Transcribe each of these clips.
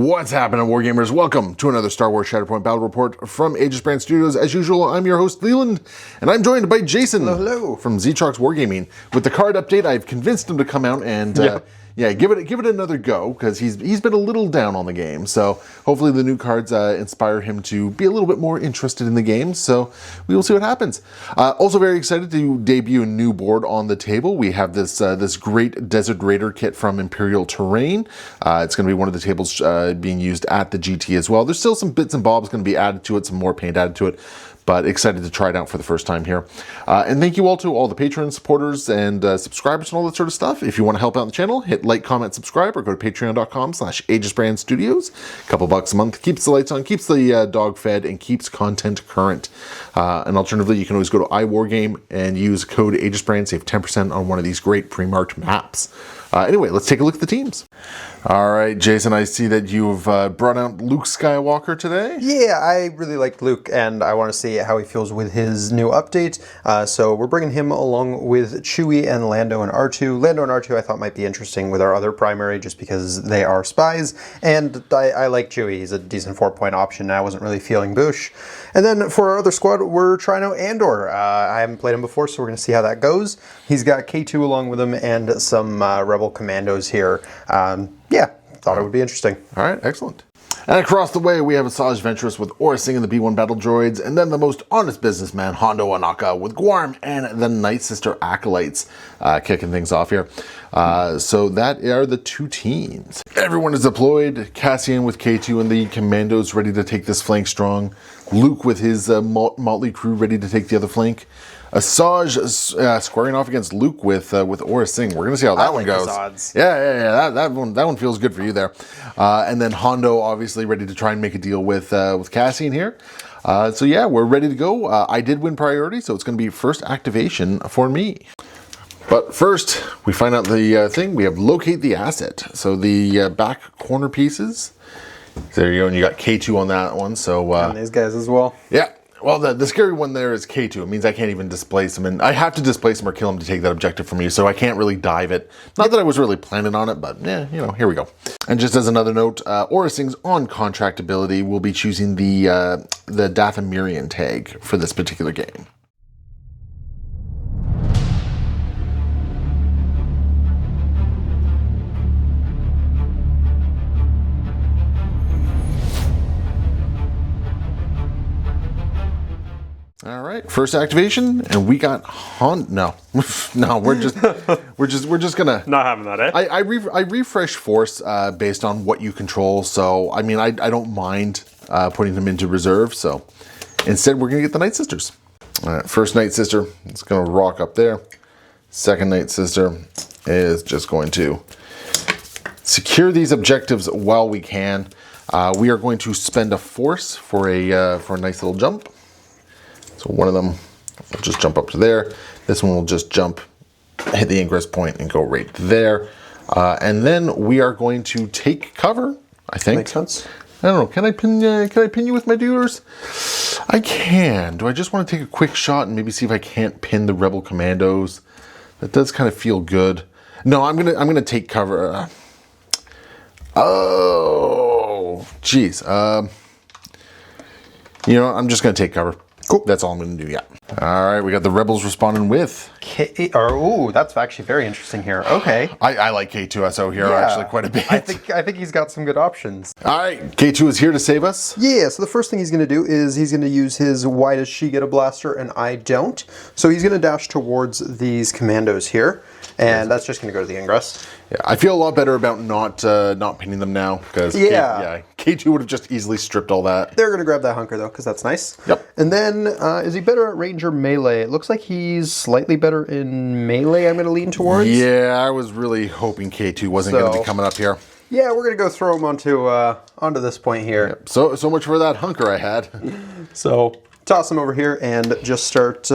What's happening, Wargamers? Welcome to another Star Wars Shatterpoint Battle Report from Asajj Brand Studios. As usual, I'm your host, Leland, and I'm joined by Jason from Zetrox Wargaming. With the card update, I've convinced him to come out and give it another go, because he's been a little down on the game. So hopefully the new cards inspire him to be a little bit more interested in the game. So we will see what happens. Also very excited to debut a new board on the table. We have this this great Desert Raider kit from Imperial Terrain. It's going to be one of the tables being used at the GT as well. There's still some bits and bobs going to be added to it, some more paint added to it, but excited to try it out for the first time here. And thank you all to all the patrons, supporters, and subscribers and all that sort of stuff. If you want to help out the channel, hit like, comment, subscribe, or go to patreon.com/AsajjBrandStudios. A couple bucks a month keeps the lights on, keeps the dog fed, and keeps content current. And alternatively, you can always go to iWargame and use code AsajjBrand, save 10% on one of these great pre-marked maps. Anyway, let's take a look at the teams. All right, Jason, I see that you've brought out Luke Skywalker today. Yeah, I really like Luke, and I want to see how he feels with his new update. So we're bringing him along with Chewie and Lando and R2. Lando and R2 I thought might be interesting with our other primary, just because they are spies, and I like Chewie. He's a decent 4-point option. I wasn't really feeling Bush. And then for our other squad, we're trying out Andor. I haven't played him before, so we're going to see how that goes. He's got K2 along with him and some Rebel commandos here. Yeah, thought it would be interesting. All right, excellent. And across the way, we have Asajj Ventris with Orasing and the B1 battle droids, and then the most honest businessman, Hondo Ohnaka, with Guarm and the Night Sister Acolytes kicking things off here. So that are the two teams. Everyone is deployed. Cassian with K2 and the commandos ready to take this flank strong. Luke with his motley crew ready to take the other flank. Asajj squaring off against Luke with Orasing. We're gonna see how that one goes. Yeah. That one feels good for you there. And then Hondo obviously ready to try and make a deal with Cassian here. So yeah, we're ready to go. I did win priority, so it's gonna be first activation for me. But first, we find out the thing. We have locate the asset. So the back corner pieces. There you go, and you got K2 on that one. So and these guys as well. Yeah. Well, the scary one there is K2. It means I can't even displace him, and I have to displace him or kill him to take that objective from you, so I can't really dive it. Not that I was really planning on it, but yeah, you know, here we go. And just as another note, Orasing's on contract ability will be choosing the Dathomirian tag for this particular game. All right, first activation, and we got no, we're just gonna not having that. I refresh force based on what you control. So I mean, I don't mind putting them into reserve. So instead, we're gonna get the Night Sisters. All right, first Night Sister is gonna rock up there. Second Night Sister is just going to secure these objectives while we can. We are going to spend a force for a nice little jump. So one of them will just jump up to there. This one will just jump, hit the ingress point, and go right there. And then we are going to take cover, I think. Makes sense. I don't know. Can I pin you with my dealers? I can. Do I just want to take a quick shot and maybe see if I can't pin the Rebel commandos? That does kind of feel good. No, I'm gonna take cover. Oh, geez. You know, I'm just gonna take cover. Cool. That's all I'm going to do, yeah. All right, we got the Rebels responding with... Ooh, that's actually very interesting here. Okay. I like K2SO here actually quite a bit. I think he's got some good options. All right, K2 is here to save us. Yeah, so the first thing he's going to do is he's going to use his why does she get a blaster and I don't. So he's going to dash towards these commandos here, and that's just going to go to the ingress. Yeah, I feel a lot better about not pinning them now, because K2 would have just easily stripped all that. They're going to grab that hunker though, because that's nice. Yep. And then, is he better at range or melee? It looks like he's slightly better in melee, I'm going to lean towards. Yeah, I was really hoping K2 wasn't going to be coming up here. Yeah, we're going to go throw him onto this point here. Yep. So much for that hunker I had. So... toss him over here and just start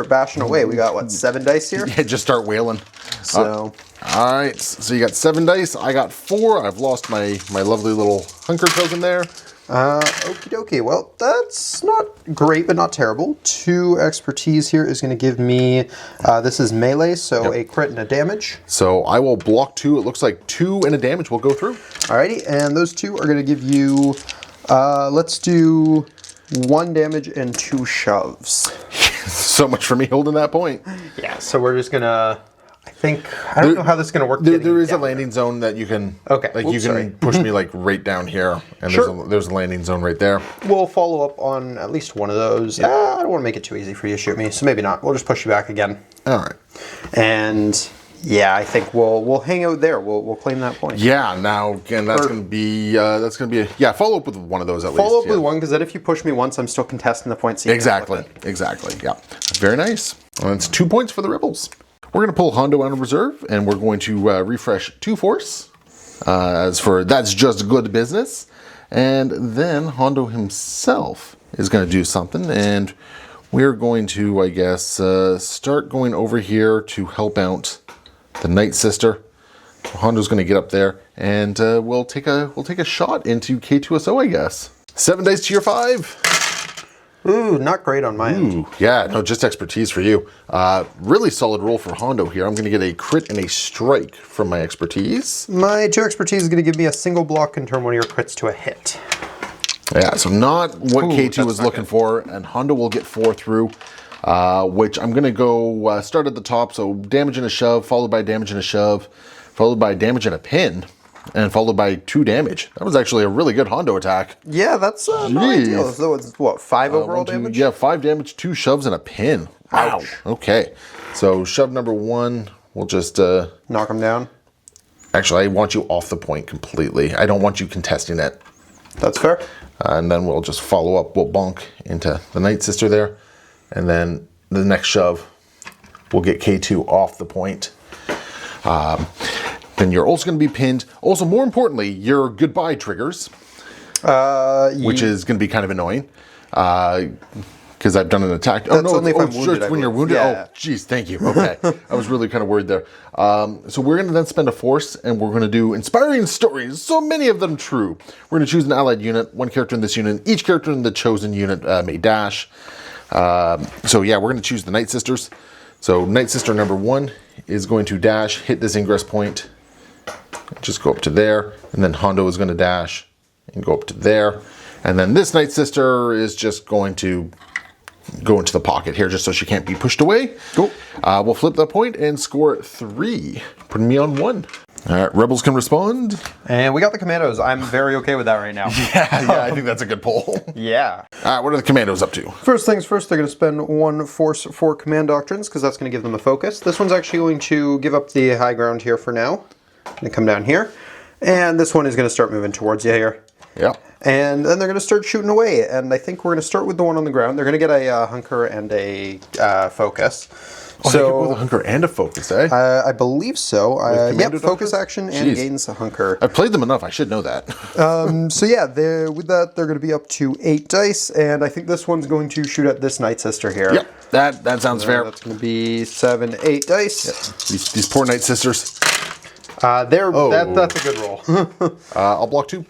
bashing away. We got, what, 7 dice here? Yeah, just start whaling. So... all right, so you got 7 dice. I got 4. I've lost my lovely little hunker token there. Okie dokie. Well, that's not great, but not terrible. 2 expertise here is going to give me, this is melee, so a crit and a damage. So I will block 2. It looks like 2 and a damage will go through. Alrighty, and those 2 are going to give you, let's do 1 damage and 2 shoves. So much for me holding that point. Yeah, so we're just going to... I don't know how this is going to work. There is a landing zone that you can, you can push me like right down here, and there's a landing zone right there. We'll follow up on at least one of those. I don't want to make it too easy for you to shoot me, so maybe not. We'll just push you back again. All right. And yeah, I think we'll hang out there. We'll claim that point. Yeah. Now again, that's going to be follow up with one of those at least. Follow up with one, because then if you push me once, I'm still contesting the points. Exactly. Yeah. Very nice. And it's 2 points for the Rebels. We're going to pull Hondo out of reserve, and we're going to refresh 2 force. As for that's just good business. And then Hondo himself is going to do something, and we're going to, I guess, start going over here to help out the Night Sister. Hondo's going to get up there, and we'll take a shot into K2SO, I guess. 7 dice to your 5. Ooh, not great on my end. Yeah, no, just expertise for you. Really solid roll for Hondo here. I'm going to get a crit and a strike from my expertise. My 2 expertise is going to give me a single block and turn one of your crits to a hit. Yeah, so not what K2 was looking for, and Hondo will get 4 through, which I'm going to go start at the top, so damage and a shove, followed by damage and a shove, followed by damage and a pin, and followed by 2 damage. That was actually a really good Hondo attack. Yeah, that's not ideal. So it's what, 5 overall damage? Yeah, 5 damage, 2 shoves, and a pin. Wow. Ouch. Okay. So shove number 1, we'll just... knock him down? Actually, I want you off the point completely. I don't want you contesting it. That's fair. And then we'll just follow up. We'll bonk into the Night Sister there. And then the next shove, we'll get K2 off the point. Then you're also going to be pinned. Also, more importantly, your goodbye triggers, which is going to be kind of annoying because I've done an attack. That's only if I'm wounded. When you're wounded. Yeah. Oh, geez, thank you. Okay, I was really kind of worried there. So we're going to then spend a force, and we're going to do inspiring stories. So many of them true. We're going to choose an allied unit, 1 character in this unit. Each character in the chosen unit may dash. So yeah, we're going to choose the Night Sisters. So Night Sister number 1 is going to dash, hit this ingress point. Just go up to there, and then Hondo is going to dash and go up to there. And then this Night Sister is just going to go into the pocket here just so she can't be pushed away. Cool. We'll flip that point and score 3, putting me on 1. All right, Rebels can respond. And we got the Commandos. I'm very okay with that right now. Yeah, I think that's a good pull. Yeah. All right, what are the Commandos up to? First things first, they're going to spend 1 force for Command Doctrines, because that's going to give them a focus. This one's actually going to give up the high ground here for now. Going to come down here. And this one is going to start moving towards you here. Yeah. And then they're going to start shooting away. And I think we're going to start with the one on the ground. They're going to get a hunker and a focus. Oh, so, they get both a hunker and a focus, eh? I believe so. Yep, focus action and gains a hunker. I've played them enough. I should know that. So yeah, with that, they're going to be up to 8 dice. And I think this one's going to shoot at this Night Sister here. Yep, that sounds fair. That's going to be 7, 8 dice. Yep. These poor Night Sisters. That's a good roll. I'll block 2.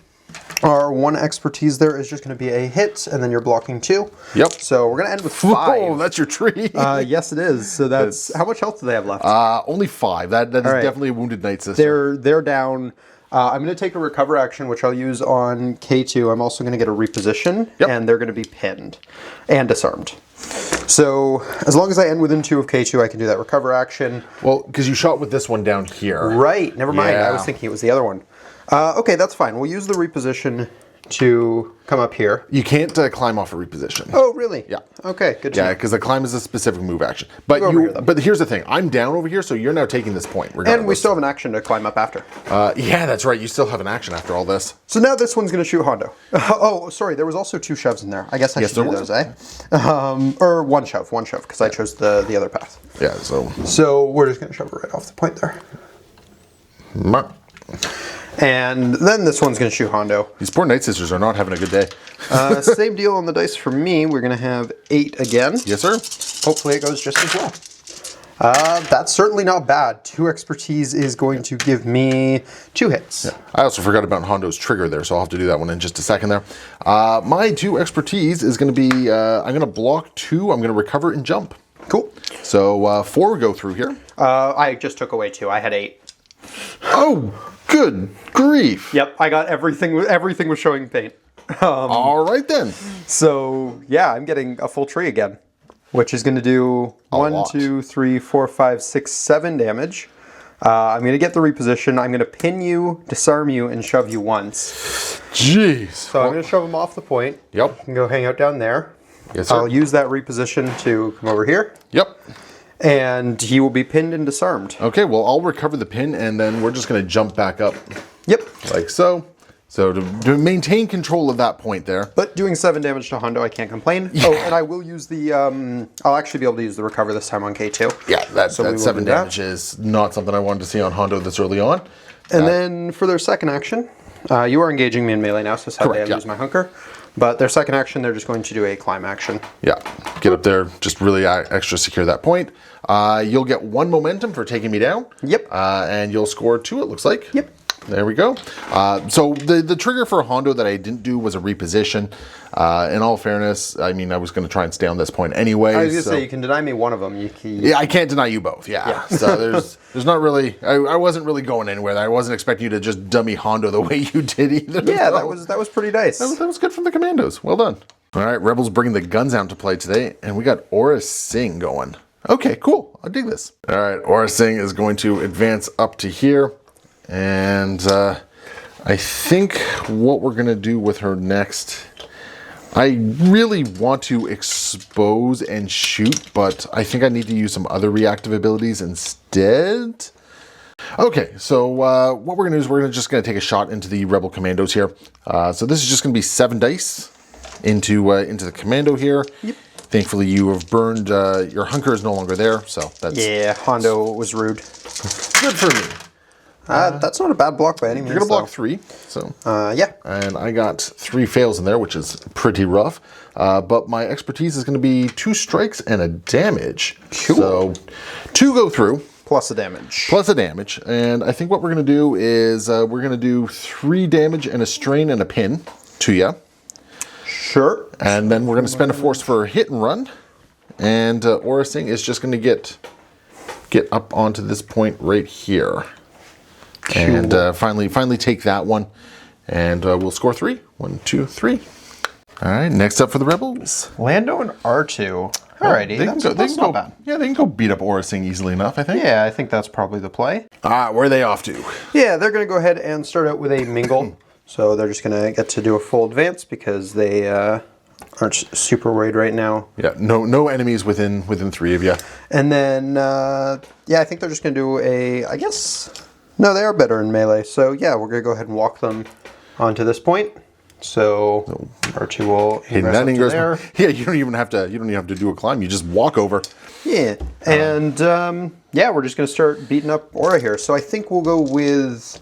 Our 1 expertise there is just going to be a hit, and then you're blocking 2. Yep. So we're going to end with 5. Oh, that's your tree. Yes, it is. So that's how much health do they have left? Only 5. That is definitely a wounded Night Sister. They're down. I'm going to take a recover action, which I'll use on K2. I'm also going to get a reposition, and they're going to be pinned and disarmed. So as long as I end within 2 of K2, I can do that recover action. Well, because you shot with this one down here. Right. Never mind. I was thinking it was the other one. Okay, that's fine. We'll use the reposition to come up here. You can't climb off a reposition. Oh, really? Yeah. Okay, good to know. Yeah, because the climb is a specific move action. But but here's the thing. I'm down over here, so you're now taking this point. And we still have an action to climb up after. Yeah, that's right. You still have an action after all this. So now this one's going to shoot Hondo. Oh, sorry. There was also 2 shoves in there. I guess I should do those, eh? Or one shove, because I chose the other path. Yeah, so... So we're just going to shove it right off the point there. And then this one's going to shoot Hondo. These poor Night Sisters are not having a good day. Same deal on the dice for me. We're going to have 8 again. Yes, sir. Hopefully it goes just as well. That's certainly not bad. 2 expertise is going to give me 2 hits. Yeah. I also forgot about Hondo's trigger there, so I'll have to do that one in just a second there. My 2 expertise is going to be, I'm going to block 2, I'm going to recover and jump. Cool. So 4 go through here. I just took away 2. I had 8. Oh, good grief. Yep, I got everything. Everything was showing paint. All right then. So yeah, I'm getting a full tree again, which is going to do 1, 2, 3, 4, 5, 6, 7 damage. I'm going to get the reposition. I'm going to pin you, disarm you, and shove you once. Jeez. So I'm going to shove him off the point. Yep. You can go hang out down there. Yes, sir. I'll use that reposition to come over here. Yep. And he will be pinned and disarmed. Okay, well, I'll recover the pin, and then we're just going to jump back up. Yep. Like so. So to maintain control of that point there. But doing 7 damage to Hondo, I can't complain. Yeah. Oh, and I will use the, I'll actually be able to use the recover this time on K2. Yeah, that 7 damage is not something I wanted to see on Hondo this early on. And then for their second action, you are engaging me in melee now, so sadly I lose my hunker. But their second action, they're just going to do a climb action. Yeah, get up there, just really extra secure that point. You'll get 1 momentum for taking me down. Yep. And you'll score 2, it looks like. Yep. There we go. So the trigger for Hondo that I didn't do was a reposition. In all fairness, I mean, I was going to try and stay on this point anyway. I was going to say, you can deny me one of them. Yeah, I can't deny you both. Yeah. So there's not really, I wasn't really going anywhere. I wasn't expecting you to just dummy Hondo the way you did either. Yeah, that was pretty nice. That was good from the Commandos. Well done. All right, Rebels bringing the guns out to play today, and we got Aura Singh going. Okay, cool. I dig this. All right, Aura Singh is going to advance up to here. And I think what we're going to do with her next, I really want to expose and shoot, but I think I need to use some other reactive abilities instead. Okay, so what we're going to do is we're just going to take a shot into the Rebel Commandos here. So this is just going to be 7 dice into the Commando here. Yep. Thankfully, you have burned, your hunker is no longer there, so that's... Yeah, Hondo was rude. Good for me. That's not a bad block by any means. You're gonna block 3, so yeah. And I got 3 fails in there, which is pretty rough. But my expertise is going to be 2 strikes and a damage. Cool. So 2 go through. Plus a damage. Plus a damage, and I think what we're gonna do is we're gonna do 3 damage and a strain and a pin to you. Sure. And then we're gonna spend a force for a hit and run, and Aura Singh is just gonna get up onto this point right here. Cool. And finally take that one, and we'll score 3. 1, 2, 3. All right, next up for the Rebels. Lando and R2. Alrighty, that's not bad. Yeah, they can go beat up Aura Singh easily enough, I think. Yeah, I think that's probably the play. Where are they off to? Yeah, they're going to go ahead and start out with a mingle. So they're just going to get to do a full advance because they aren't super worried right now. Yeah, no enemies within 3 of you. And then, yeah, I think they're just going to do a, I guess... No, they are better in melee. So yeah, we're gonna go ahead and walk them onto this point. So R2 will ingress there. Yeah, you don't even have to do a climb. You just walk over. Yeah, and yeah, we're just gonna start beating up Aura here. So I think we'll go with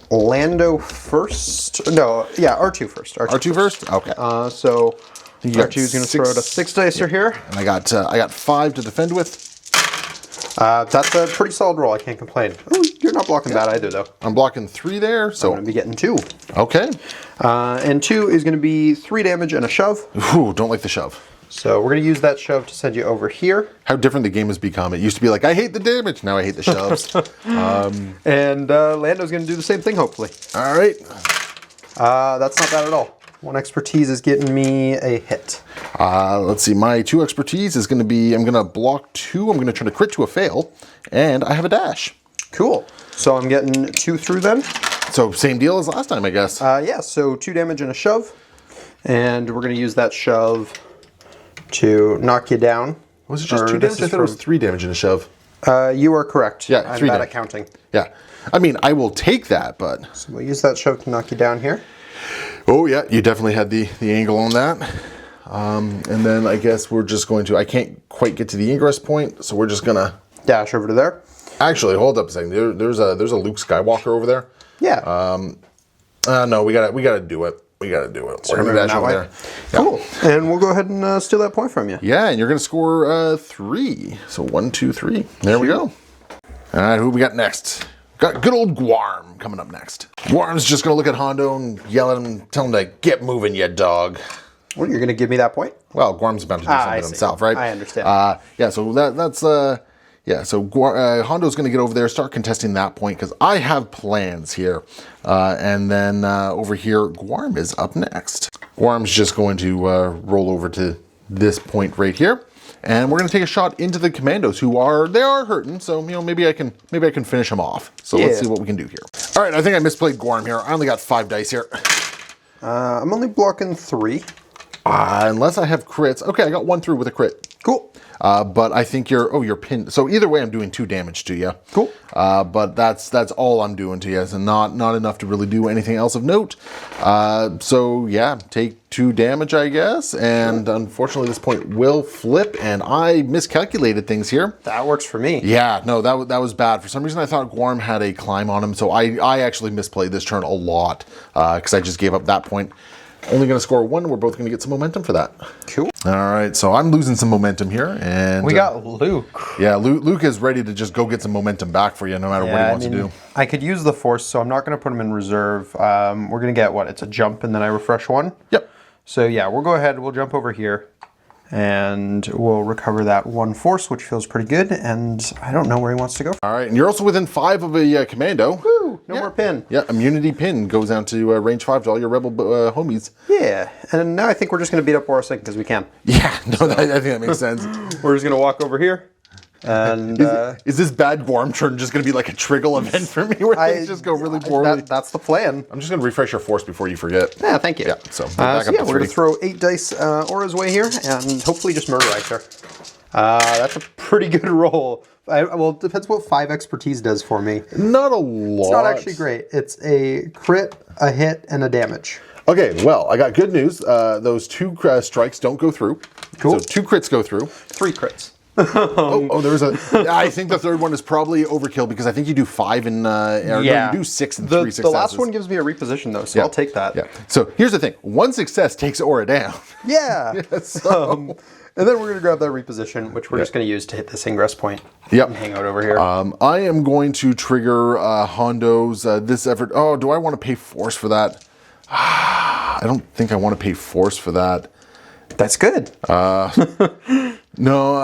Lando first. No, yeah, R2 first. R2 first. Okay. So R2 is gonna throw out a 6 dicer here. And I got 5 to defend with. That's a pretty solid roll. I can't complain. Ooh, you're not blocking bad either, though. I'm blocking 3 there, so I'm going to be getting 2. Okay. And 2 is going to be 3 damage and a shove. Ooh, don't like the shove. So we're going to use that shove to send you over here. How different the game has become. It used to be like, I hate the damage. Now I hate the shoves. And Lando's going to do the same thing, hopefully. All right. That's not bad at all. 1 expertise is getting me a hit. Let's see. My 2 expertise is going to be, I'm going to block 2. I'm going to turn a crit to a fail. And I have a dash. Cool. So I'm getting 2 through then. So same deal as last time, I guess. Yeah, so 2 damage and a shove. And we're going to use that shove to knock you down. Was it just 2 damage? I thought it was 3 damage and a shove. You are correct. Yeah, I'm 3 bad damage. at counting. Yeah. I mean, I will take that, but... So we'll use that shove to knock you down here. Oh, yeah, you definitely had the angle on that. And then I guess we're just going to... I can't quite get to the ingress point, so we're just going to... Dash over to there. Actually, hold up a second. There's a Luke Skywalker over there. Yeah. No, we gotta do it. We got to do it. So We're going to dash over there. Cool. And we'll go ahead and steal that point from you. Yeah, and you're going to score 3. So 1, 2, 3. There we go. All right, who we got next? Got good old Guarm coming up next. Guarm's just going to look at Hondo and yell at him and tell him to get moving, you dog. Well, you're going to give me that point? Well, Guarm's about to do something himself, right? I understand. Yeah, so that's... Yeah, so Hondo's going to get over there, start contesting that point, because I have plans here. And then over here, Guarm is up next. Guarm's just going to roll over to this point right here. And we're going to take a shot into the commandos, who are hurting. So, maybe I can finish them off. So let's see what we can do here. All right, I think I misplayed Guarm here. I only got 5 dice here. I'm only blocking 3. Unless I have crits. Okay, I got 1 through with a crit. Cool. But I think you're pinned. So either way, I'm doing 2 damage to you. Cool. But that's all I'm doing to you, and not enough to really do anything else of note. So yeah, take 2 damage, I guess. And unfortunately, this point will flip, and I miscalculated things here. That works for me. Yeah, no, that was bad. For some reason, I thought Guarm had a climb on him, so I actually misplayed this turn a lot because I just gave up that point. Only going to score 1. We're both going to get some momentum for that. Cool. All right, so I'm losing some momentum here, and we got Luke. Yeah, Luke is ready to just go get some momentum back for you, no matter what he wants to do. I could use the Force, so I'm not going to put him in reserve. We're going to get it's a jump, and then I refresh 1. Yep. So yeah, we'll go ahead. We'll jump over here, and we'll recover that 1 Force, which feels pretty good. And I don't know where he wants to go. All right, and you're also within 5 of a commando. Woo! No more pin. Yeah, immunity pin goes down to range 5 to all your rebel homies. Yeah, and now I think we're just going to beat up Boris because we can. Yeah, no, I think that makes sense. We're just going to walk over here. And is this bad Guarm turn just going to be like a triggle event for me where things just go really poorly? That's the plan. I'm just going to refresh your Force before you forget. Yeah, thank you. Yeah, so back up to 3. We're going to throw 8 dice Aura's way here and hopefully just murderize her. That's a pretty good roll. Well, it depends what 5 expertise does for me. Not a lot. It's not actually great. It's a crit, a hit, and a damage. Okay, well, I got good news. Those 2 strikes don't go through. Cool. So 2 crits go through. 3 crits. There was a. I think the 3rd one is probably overkill because I think you do 5 in. No, you do 6 and 3 successes. The last one gives me a reposition though, so I'll take that. Yeah. So here's the thing: 1 success takes Aura down. Yeah. So. And then we're going to grab that reposition, which we're just going to use to hit this ingress point. Yep. And hang out over here. I am going to trigger Hondo's this effort. Oh, do I want to pay Force for that? I don't think I want to pay Force for that. That's good. No, no,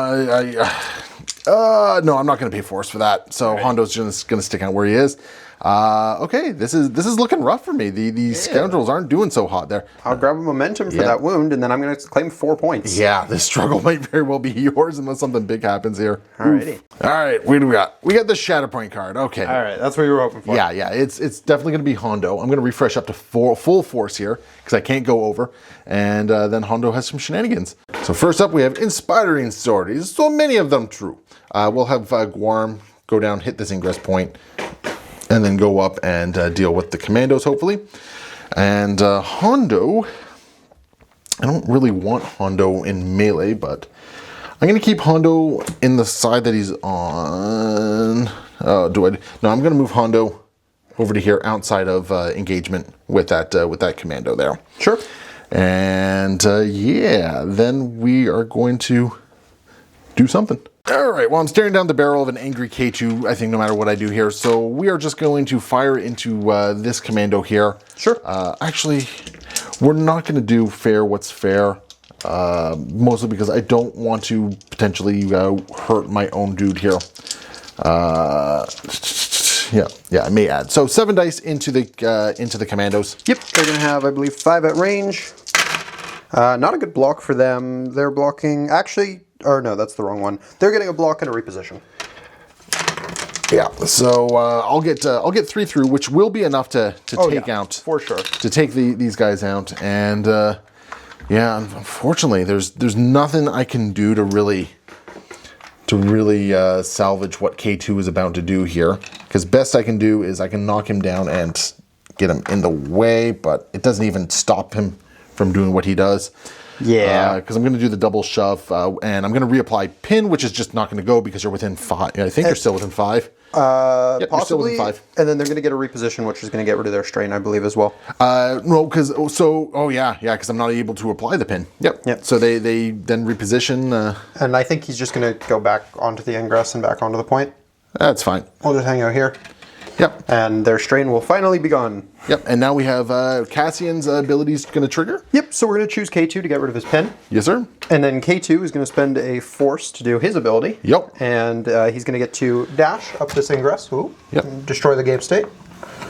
I'm not going to pay Force for that. So right. Hondo's just going to stick out where he is. Okay, this is looking rough for me. These Scoundrels aren't doing so hot there. I'll grab a momentum for that wound, and then I'm going to claim 4 points. Yeah, this struggle might very well be yours unless something big happens here. Alrighty. All right, what do we got? We got the Shatterpoint card. Okay. All right, that's what you were hoping for. Yeah, it's definitely going to be Hondo. I'm going to refresh up to full Force here because I can't go over, and then Hondo has some shenanigans. So first up, we have Inspiring Stories. So many of them true. We'll have Guarm go down, hit this ingress point, and then go up and deal with the commandos, hopefully. And Hondo, I don't really want Hondo in melee, but I'm going to keep Hondo in the side that he's on. No, I'm going to move Hondo over to here outside of engagement with that commando there. Sure. And yeah, then we are going to do something. All right, well, I'm staring down the barrel of an angry K2, I think, no matter what I do here. So we are just going to fire into this commando here. Sure. Actually, we're not going to do fair what's fair, mostly because I don't want to potentially hurt my own dude here. Yeah, I may add. So 7 dice into the commandos. Yep, they're going to have, I believe, 5 at range. Not a good block for them. They're blocking, actually... Or no, that's the wrong one. They're getting a block and a reposition. Yeah, so I'll get 3 through, which will be enough to take out for sure. To take these guys out, and yeah, unfortunately, there's nothing I can do to really salvage what K2 is about to do here. Because best I can do is I can knock him down and get him in the way, but it doesn't even stop him from doing what he does. Yeah. Because I'm going to do the double shove, and I'm going to reapply pin, which is just not going to go because you're within 5. I think you're still within 5. Yep, Possibly, you're still within 5. And then they're going to get a reposition, which is going to get rid of their strain, I believe, as well. No, because because I'm not able to apply the pin. Yep. So they then reposition. And I think he's just going to go back onto the ingress and back onto the point. That's fine. We'll just hang out here. Yep. And their strain will finally be gone. Yep. And now we have Cassian's abilities going to trigger. Yep. So we're going to choose K2 to get rid of his pin. Yes, sir. And then K2 is going to spend a force to do his ability. Yep. And he's going to get to dash up this ingress. Ooh. Yep. Destroy the game state.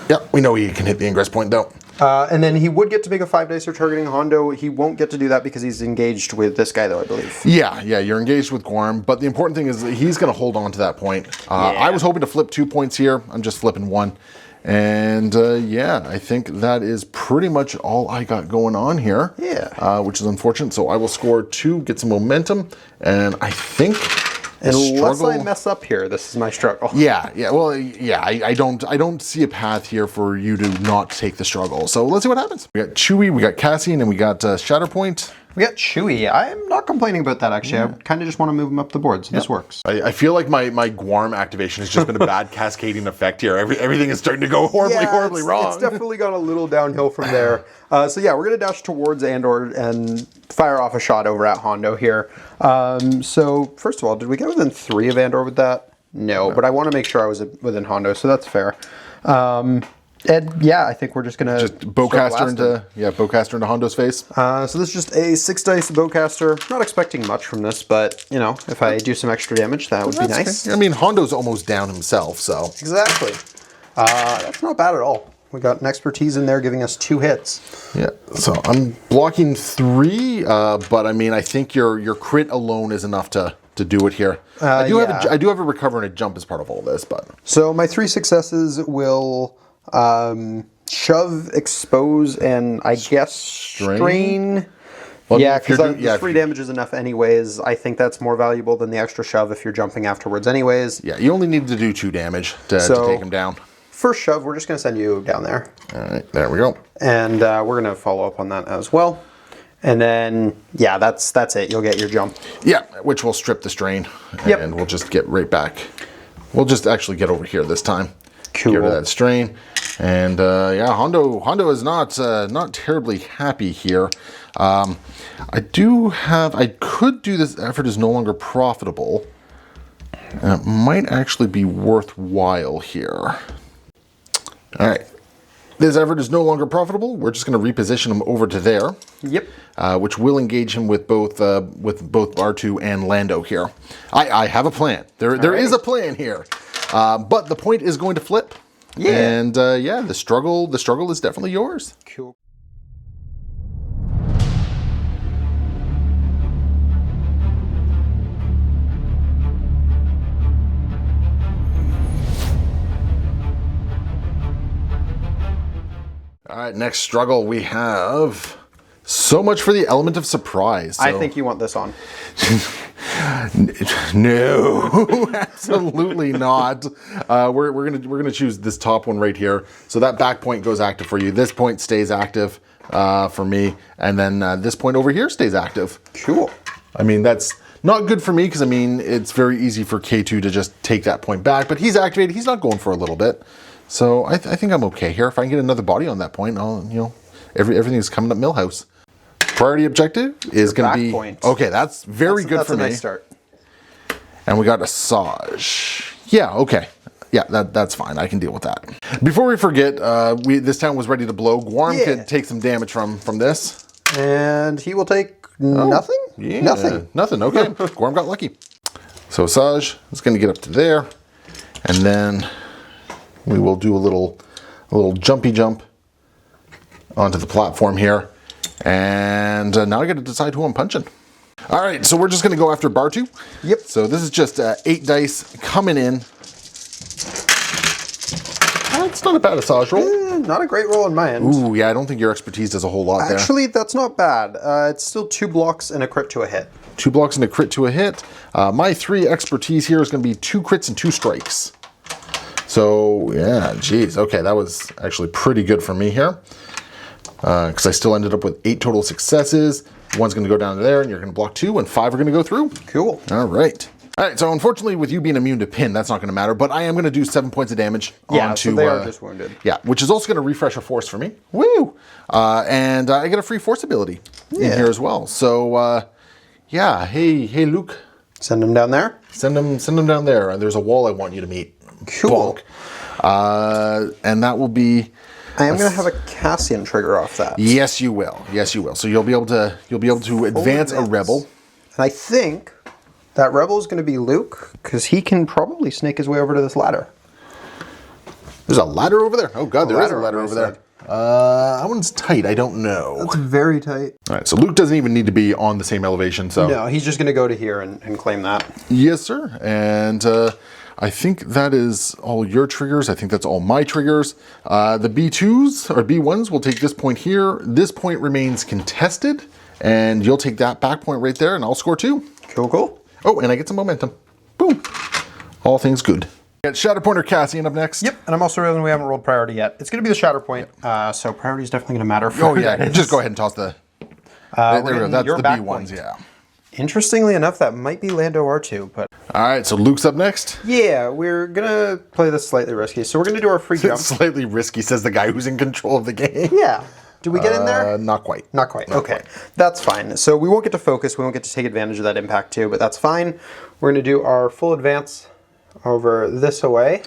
Yep. We know he can hit the ingress point, though. And then he would get to make a 5 dicer targeting Hondo. He won't get to do that because he's engaged with this guy, though, I believe. Yeah, you're engaged with Gorm, but the important thing is that he's going to hold on to that point. I was hoping to flip 2 points here. I'm just flipping 1. And I think that is pretty much all I got going on here. Yeah. Which is unfortunate. So I will score 2, get some momentum, and I think... Unless I mess up here, this is my struggle. I don't see a path here for you to not take the struggle. So let's see what happens. We got Chewie, we got Cassian, and we got Shatterpoint. We got Chewie. I'm not complaining about that, actually. I kind of just want to move him up the board, so this works. I feel like my Guarm activation has just been a bad cascading effect here. Everything is starting to go horribly wrong. It's definitely gone a little downhill from there. We're going to dash towards Andor and fire off a shot over at Hondo here. So, first of all, did we get within 3 of Andor with that? No, but I want to make sure I was within Hondo, so that's fair. I think we're just gonna bowcaster into Hondo's face. So this is just a 6 dice bowcaster. Not expecting much from this, but you know, if I do some extra damage, that would be nice. Okay. I mean, Hondo's almost down himself, so exactly. That's not bad at all. We got an expertise in there, giving us 2 hits. Yeah. So I'm blocking 3, but I mean, I think your crit alone is enough to do it here. I do have a recover and a jump as part of all this, but so my 3 successes will. Shove, expose, and I guess strain. Well, because 3 damage is enough anyways. I think that's more valuable than the extra shove if you're jumping afterwards anyways. Yeah, you only need to do 2 damage to take him down. First shove, we're just going to send you down there. All right, there we go. And we're going to follow up on that as well. And then, that's it. You'll get your jump. Yeah, which will strip the strain. And we'll just get right back. We'll just actually get over here this time. Cool. Get rid of that strain. And Hondo is not terribly happy here. I could do this effort is no longer profitable. And it might actually be worthwhile here. All right. This effort is no longer profitable. We're just going to reposition him over to there. Yep. Which will engage him with both R2 and Lando here. I have a plan. There is a plan here. But the point is going to flip. Yeah. And the struggle is definitely yours. Cool. All right, next struggle we have so much for the element of surprise. So. I think you want this on. No, absolutely not. We're gonna choose this top one right here. So that back point goes active for you. This point stays active for me, and then this point over here stays active. Cool. I mean, that's not good for me because I mean it's very easy for K2 to just take that point back, but he's activated. He's not going for a little bit, so I think I'm okay here. If I can get another body on that point, everything's coming up Millhouse. Priority objective is going to be point. Okay. That's very good for me. That's a nice start. And we got Asajj. Yeah. Okay. Yeah. That's fine. I can deal with that. Before we forget, this town was ready to blow. Guarm could take some damage from this, and he will take nothing. Yeah, nothing. Okay. Guarm got lucky. So Asajj is going to get up to there, and then we will do a little jumpy jump onto the platform here. And now I got to decide who I'm punching. All right, so we're just going to go after Bartu. Yep. So this is just 8 dice coming in. That's not a bad Asajj roll. Not a great roll on my end. Ooh, yeah, I don't think your expertise does a whole lot there. Actually, that's not bad. It's still 2 blocks and a crit to a hit. 2 blocks and a crit to a hit. My 3 expertise here is going to be 2 crits and 2 strikes. So, yeah, geez. Okay, that was actually pretty good for me here. Because I still ended up with 8 total successes. One's going to go down to there, and you're going to block 2, and 5 are going to go through. Cool. All right. All right, so unfortunately, with you being immune to pin, that's not going to matter, but I am going to do 7 points of damage onto... so they are just wounded. Yeah, which is also going to refresh a force for me. Woo! And I get a free force ability in here as well. So, yeah, hey, Luke. Send him down there? Send him down there. There's a wall I want you to meet. Cool. And that will be... I am going to have a Cassian trigger off that. Yes, you will. Yes, you will. So you'll be able to advance a rebel. And I think that rebel is going to be Luke, because he can probably snake his way over to this ladder. There's a ladder over there? Oh god, there is a ladder over there. That one's tight. I don't know. That's very tight. All right, so Luke doesn't even need to be on the same elevation. So no, he's just going to go to here and claim that. Yes, sir. And I think that is all your triggers. I think that's all my triggers. The B2s or B1s will take this point here. This point remains contested, and you'll take that back point right there, and I'll score 2. Cool. Oh, and I get some momentum. Boom. All things good. Got Shatterpoint or Cassian up next. Yep, and I'm also realizing we haven't rolled priority yet. It's going to be the Shatterpoint, so priority is definitely going to matter. Oh yeah, just go ahead and toss the... there we go, that's the B1s, point. yeah. Interestingly enough, that might be Lando R2, but... All right, so Luke's up next. Yeah, we're going to play this slightly risky. So we're going to do our free jump. Slightly risky, says the guy who's in control of the game. Yeah. Do we get in there? Not quite. Not quite. Okay. That's fine. So we won't get to focus. We won't get to take advantage of that impact too, but that's fine. We're going to do our full advance over this away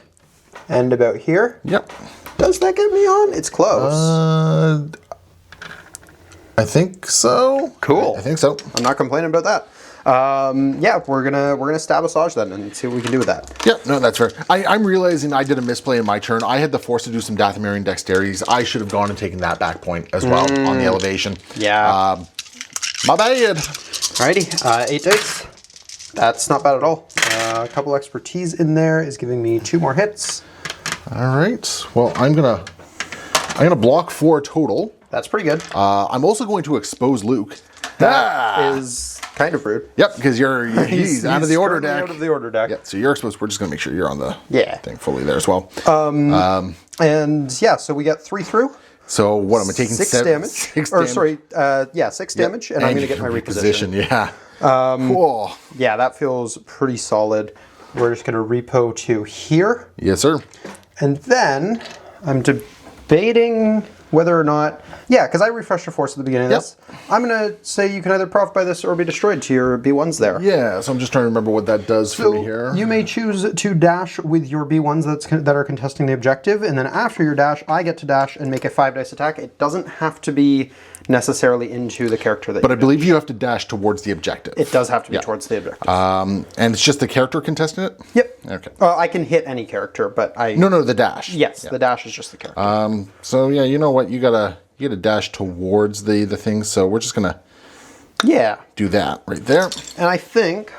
and about here. Yep. Does that get me on? It's close. I think so. Cool. I think so. I'm not complaining about that. Yeah, we're gonna stab Asajj then and see what we can do with that. Yeah, no, that's fair. I'm realizing I did a misplay in my turn. I had the force to do some Dathomirian dexterities. I should have gone and taken that back point as well on the elevation. Yeah. My bad. Alrighty, 8 dice. That's not bad at all. A couple expertise in there is giving me 2 more hits. All right. Well, I'm gonna block 4 total. That's pretty good. I'm also going to expose Luke. That is kind of rude. Yep, because he's out of the order deck. Out of the order deck. Yeah, so you're exposed. We're just gonna make sure you're on the thing fully there as well. And yeah, so we got 3 through. So what am I taking? 6 damage. 6 or damage. sorry, 6 damage, and I'm gonna get my reposition. Yeah. Cool. Yeah, that feels pretty solid. We're just gonna repo to here. Yes, sir. And then I'm debating whether or not, because I refreshed your force at the beginning of this. I'm going to say you can either profit by this or be destroyed to your B1s there. Yeah, so I'm just trying to remember what that does for me here. You may choose to dash with your B1s that are contesting the objective, and then after your dash, I get to dash and make a 5 dice attack. It doesn't have to be necessarily into the character that But I believe you have to dash towards the objective. It does have to be towards the objective. And it's just the character contesting it? Yep. Okay. I can hit any character, but I... No, the dash. Yes, the dash is just the character. So yeah, you know what? You gotta dash towards the thing, so we're just gonna do that right there. And I think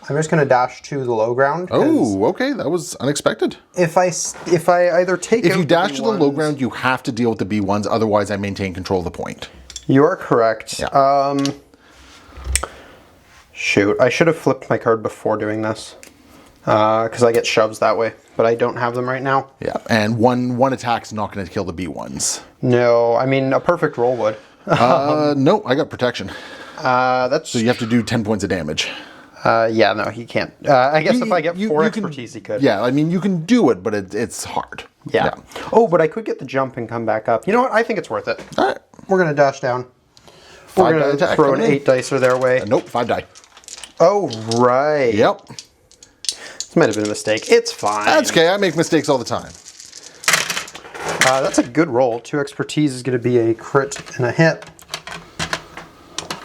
I'm just gonna dash to the low ground. Oh, okay, that was unexpected. If I either take If you dash to the low ground, you have to deal with the B1s, otherwise I maintain control of the point. You are correct. Yeah. Shoot, I should have flipped my card before doing this. Because I get shoves that way, but I don't have them right now. Yeah, and one attack's not going to kill the B1s. No, I mean, a perfect roll would. No, I got protection. That's... So you have to do 10 points of damage. Yeah, no, he can't. I guess if I get 4 expertise, he could. Yeah, I mean, you can do it, but it's hard. Yeah. Oh, but I could get the jump and come back up. You know what? I think it's worth it. All right. We're going to dash down. We're going to throw an 8 dicer their way. Nope, 5 die. Oh, right. Yep. This might have been a mistake. It's fine. That's okay. I make mistakes all the time. That's a good roll. 2 expertise is going to be a crit and a hit.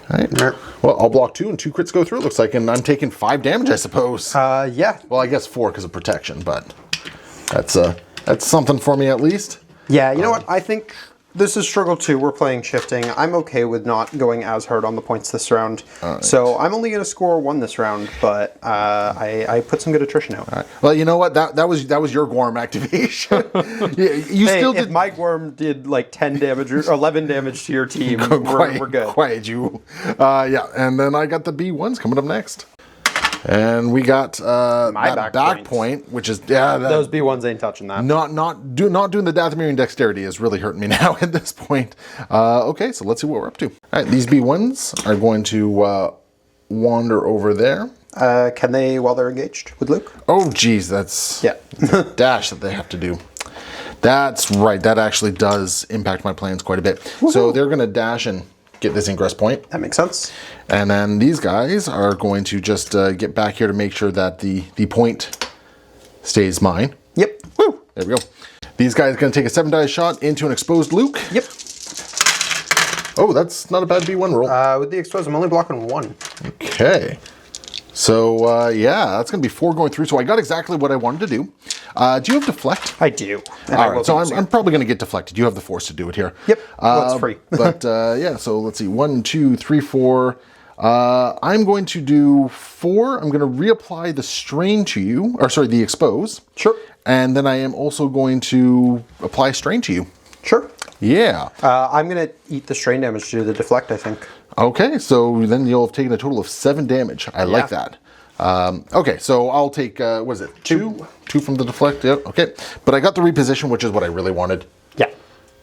All right. Well, I'll block 2 and 2 crits go through, it looks like, and I'm taking 5 damage, I suppose. Yeah. Well, I guess 4 because of protection, but that's something for me at least. Yeah, you know what? I think this is struggle 2. We're playing shifting. I'm okay with not going as hard on the points this round. Right. So I'm only going to score 1 this round, but I put some good attrition out. Right. Well, you know what? That was your Gorm activation. If my Gorm did like 10 damage or 11 damage to your team, we're good. Quiet you. Yeah, and then I got the B1s coming up next. And we got My that back point, which is those B1s ain't touching that. not doing the Dathomirian dexterity is really hurting me now at this point. Okay, so let's see what we're up to. All right, these B1s are going to wander over there. Can they while they're engaged with Luke? Oh, geez, that's Yeah. dash that they have to do. That's right. That actually does impact my plans quite a bit. So they're going to dash and get this ingress point. That makes sense. And then these guys are going to just get back here to make sure that the point stays mine. Yep. Woo! There we go. These guys are going to take a 7-die shot into an exposed Luke. Yep. Oh, that's not a bad B1 roll. With the exposed, I'm only blocking 1. Okay. So, yeah, that's going to be 4 going through. So I got exactly what I wanted to do. Do you have deflect? I do. All right, so I'm probably going to get deflected. You have the force to do it here. Yep, well, it's free. But, yeah, so let's see. 1, 2, 3, 4. I'm going to do 4. I'm going to reapply the strain to you. Or, sorry, the expose. Sure. And then I am also going to apply strain to you. Sure. Yeah. I'm going to eat the strain damage to do the deflect, I think. Okay, so then you'll have taken a total of 7 damage. I like that. Okay, so I'll take, what is it? 2? 2 from the deflect, yep, okay. But I got the reposition, which is what I really wanted. Yeah.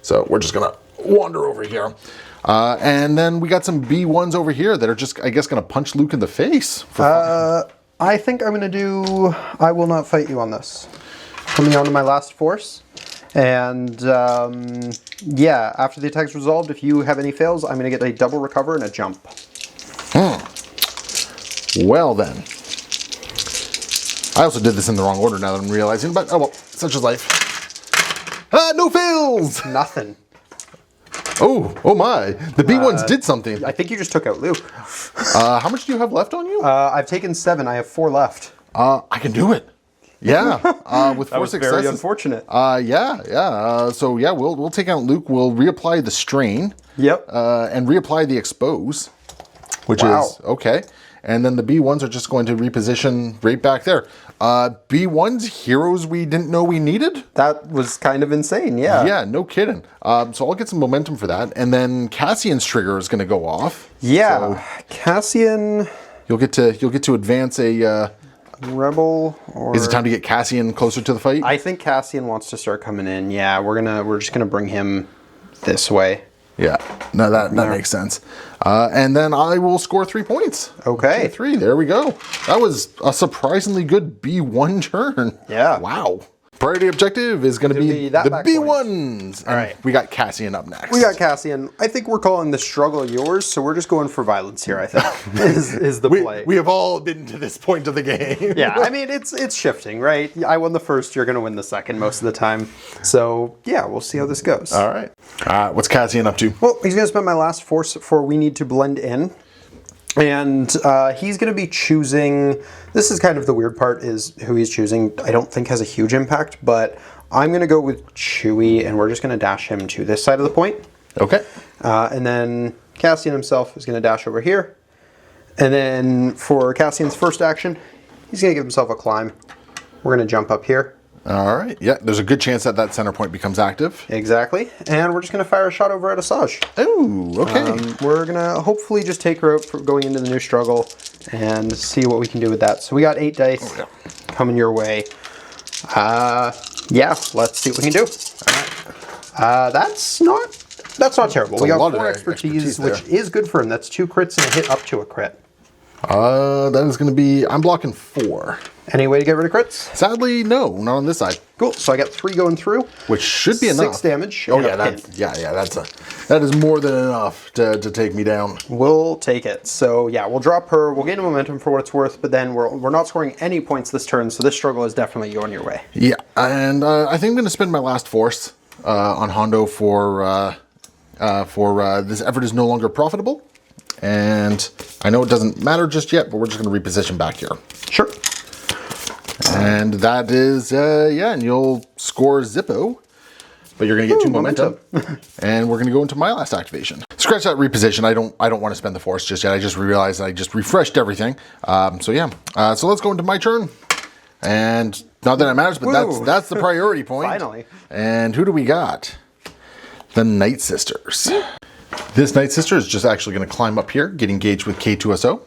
So we're just gonna wander over here. And then we got some B1s over here that are just, I guess, gonna punch Luke in the face for fun. I think I'm going to do I will not fight you on this. Coming on to my last force. And yeah, after the attack's resolved, if you have any fails, I'm going to get a double recover and a jump. Well then. I also did this in the wrong order now that I'm realizing, but oh well, such is life. No fails! Nothing. Oh my. The B1s did something. I think you just took out Luke. How much do you have left on you? I've taken 7. I have 4 left. I can do it. Yeah, with 4 successes. Very unfortunate. So yeah, we'll take out Luke. We'll reapply the strain. Yep. And reapply the expose, which is okay. And then the B1s are just going to reposition right back there. B1s, heroes we didn't know we needed. That was kind of insane. Yeah. Yeah, no kidding. So I'll get some momentum for that, and then Cassian's trigger is going to go off. Yeah, so Cassian. You'll get to advance a. Rebel, or is it time to get Cassian closer to the fight? I think Cassian wants to start coming in. Yeah, we're just gonna bring him this way. Yeah, no, that makes sense. And then I will score 3 points. Okay, 3. There we go. That was a surprisingly good B1 turn. Yeah. Wow. Priority objective is going to be the B1s. All right. We got Cassian up next. We got Cassian. I think we're calling the struggle yours, so we're just going for violence here, I think, is the play. We have all been to this point of the game. Yeah, I mean, it's shifting, right? I won the first, you're going to win the second most of the time. So, yeah, we'll see how this goes. All right. What's Cassian up to? Well, he's going to spend my last force for we need to blend in. And he's going to be choosing, this is kind of the weird part, is who he's choosing I don't think has a huge impact, but I'm going to go with Chewie, and we're just going to dash him to this side of the point. Okay. And then Cassian himself is going to dash over here. And then for Cassian's first action, he's going to give himself a climb. We're going to jump up here. All right. Yeah, there's a good chance that that center point becomes active. Exactly. And we're just going to fire a shot over at Asajj. Oh, okay. We're going to hopefully just take her out for going into the new struggle and see what we can do with that. So we got 8 dice coming your way. Yeah, let's see what we can do. All right. That's not terrible. We got 4 expertise, which is good for him. That's 2 crits and a hit up to a crit. That is going to be, I'm blocking 4. Any way to get rid of crits? Sadly, no, not on this side. Cool. So I got 3 going through, which should be enough. 6 damage. Oh yeah, that is more than enough to take me down. We'll take it. So yeah, we'll drop her. We'll gain a momentum for what it's worth, but then we're not scoring any points this turn. So this struggle is definitely going your way. Yeah, and I think I'm going to spend my last force on Hondo for this effort is no longer profitable. And I know it doesn't matter just yet, but we're just going to reposition back here. Sure. And that is, and you'll score Zippo, but you're going to get 2 momentum. And we're going to go into my last activation. Scratch that reposition. I don't want to spend the force just yet. I just realized I just refreshed everything. So let's go into my turn. And not that it matters, but that's the priority point. Finally. And who do we got? The Night Sisters. This Night Sister is just actually going to climb up here, get engaged with K2SO.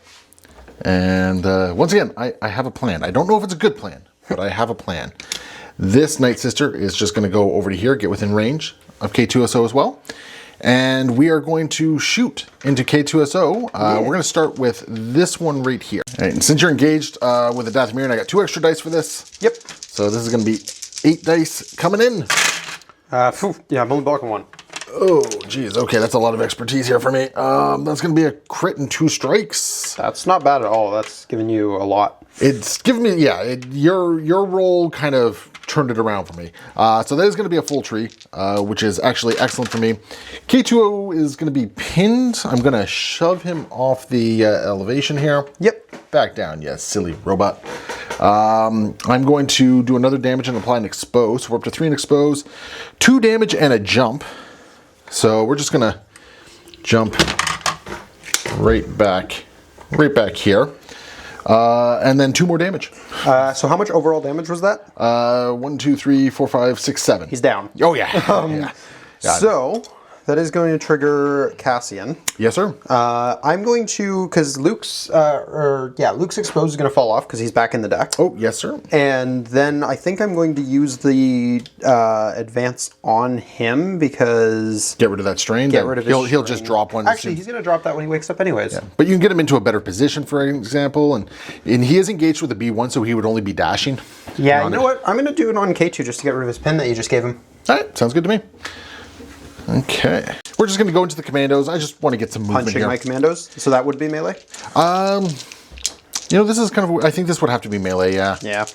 And once again, I have a plan. I don't know if it's a good plan, but I have a plan. This Night Sister is just going to go over to here, get within range of K2SO as well. And we are going to shoot into K2SO. We're going to start with this one right here. All right, and since you're engaged with the Dathomir, I got 2 extra dice for this. Yep. So this is going to be 8 dice coming in. Yeah, I'm only blocking 1. Oh, geez. Okay, that's a lot of expertise here for me. That's going to be a crit and 2 strikes. That's not bad at all. That's giving you a lot. It's giving me, yeah, your roll kind of turned it around for me. So that is going to be a full tree, which is actually excellent for me. K2O is going to be pinned. I'm going to shove him off the elevation here. Yep. Back down, yes, silly robot. I'm going to do another damage and apply an expose. So we're up to 3 in expose, 2 damage and a jump. So we're just going to jump right back here. And then 2 more damage. So how much overall damage was that? 1, 2, 3, 4, 5, 6, 7. He's down. Oh, yeah. So that is going to trigger Cassian. Yes, sir. I'm going to, because Luke's exposed is going to fall off because he's back in the deck. Oh, yes, sir. And then I think I'm going to use the advance on him because... Get rid of that strain. Get rid of his He'll just drop one. Actually, he's going to drop that when he wakes up anyways. Yeah. But you can get him into a better position, for example, and he is engaged with the B1, so he would only be dashing. Yeah, you know what? I'm going to do it on K2 just to get rid of his pin that you just gave him. All right, sounds good to me. Okay. We're just going to go into the commandos. I just want to get some movement Punching here. my commandos? So that would be melee? You know, this is kind of... I think this would have to be melee, yeah. Yeah.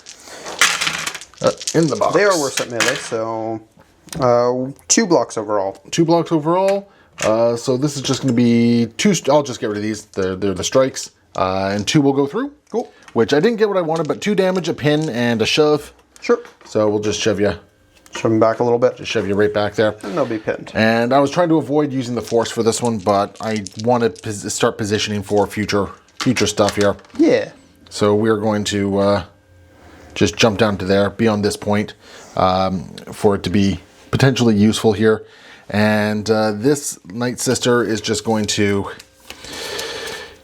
In the box. They are worse at melee, so... 2 blocks overall. 2 blocks overall. So this is just going to be 2... I'll just get rid of these. They're the strikes. And 2 will go through. Cool. Which I didn't get what I wanted, but 2 damage, a pin, and a shove. Sure. So we'll just shove you... Shove him back a little bit. Just shove you right back there. And they'll be pinned. And I was trying to avoid using the force for this one, but I want to start positioning for future stuff here. Yeah. So we're going to just jump down to there, be on this point, for it to be potentially useful here. And this Night Sister is just going to...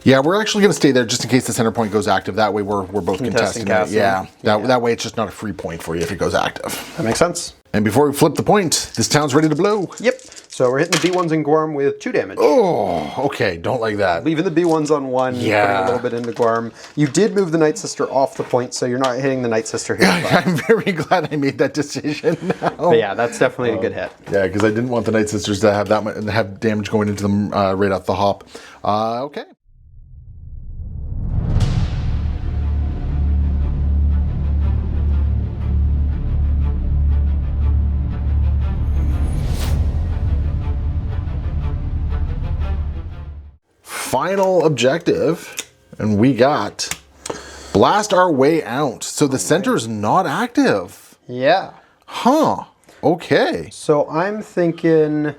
Yeah, we're actually going to stay there just in case the center point goes active. That way we're both contesting it. Yeah, that way it's just not a free point for you if it goes active. That makes sense. And before we flip the point, this town's ready to blow. Yep. So we're hitting the B1s in Guarm with 2 damage. Oh, okay. Don't like that. Leaving the B1s on 1, putting a little bit into Guarm. You did move the Night Sister off the point, so you're not hitting the Night Sister here. I'm very glad I made that decision now. But yeah, that's definitely a good hit. Yeah, because I didn't want the Night Sisters to have that much, have damage going into them right off the hop. Okay. Final objective, and we got blast our way out. So the center's not active. Yeah. Huh. Okay. So I'm thinking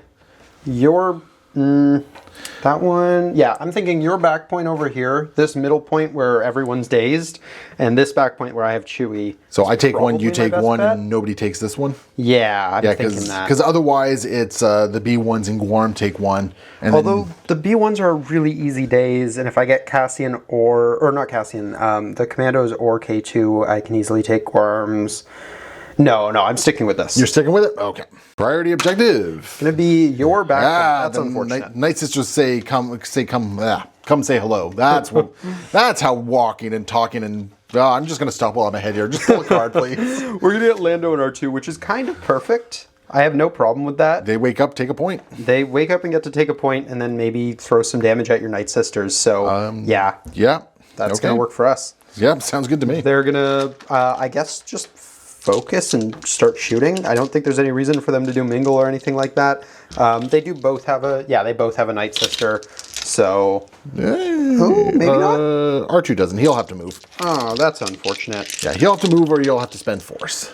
your... that one... Yeah, I'm thinking your back point over here, this middle point where everyone's dazed, and this back point where I have Chewie. So I take one, you take one, bet. and nobody takes this one? Yeah, I'm thinking that. Because otherwise it's the B1s in Guarm take one. And although the B1s are a really easy daze, and if I get Cassian or not Cassian, the Commandos or K2, I can easily take Guarms. No, I'm sticking with this. You're sticking with it? Okay. Priority objective. Gonna be your back. That's unfortunate. Night Sisters say come say hello. That's what. That's how walking and talking and. I'm just gonna stop while I'm ahead here. Just pull a card, please. We're gonna get Lando and R2, which is kind of perfect. I have no problem with that. They wake up, take a point. They wake up and get to take a point, and then maybe throw some damage at your Night Sisters. So yeah, that's gonna work for us. Yeah, sounds good to me. They're gonna, I guess, just focus and start shooting. I don't think there's any reason for them to do mingle or anything like that. They do both have they both have a Night Sister. So, maybe not. R2 doesn't. He'll have to move. Oh, that's unfortunate. Yeah, he'll have to move or you'll have to spend force.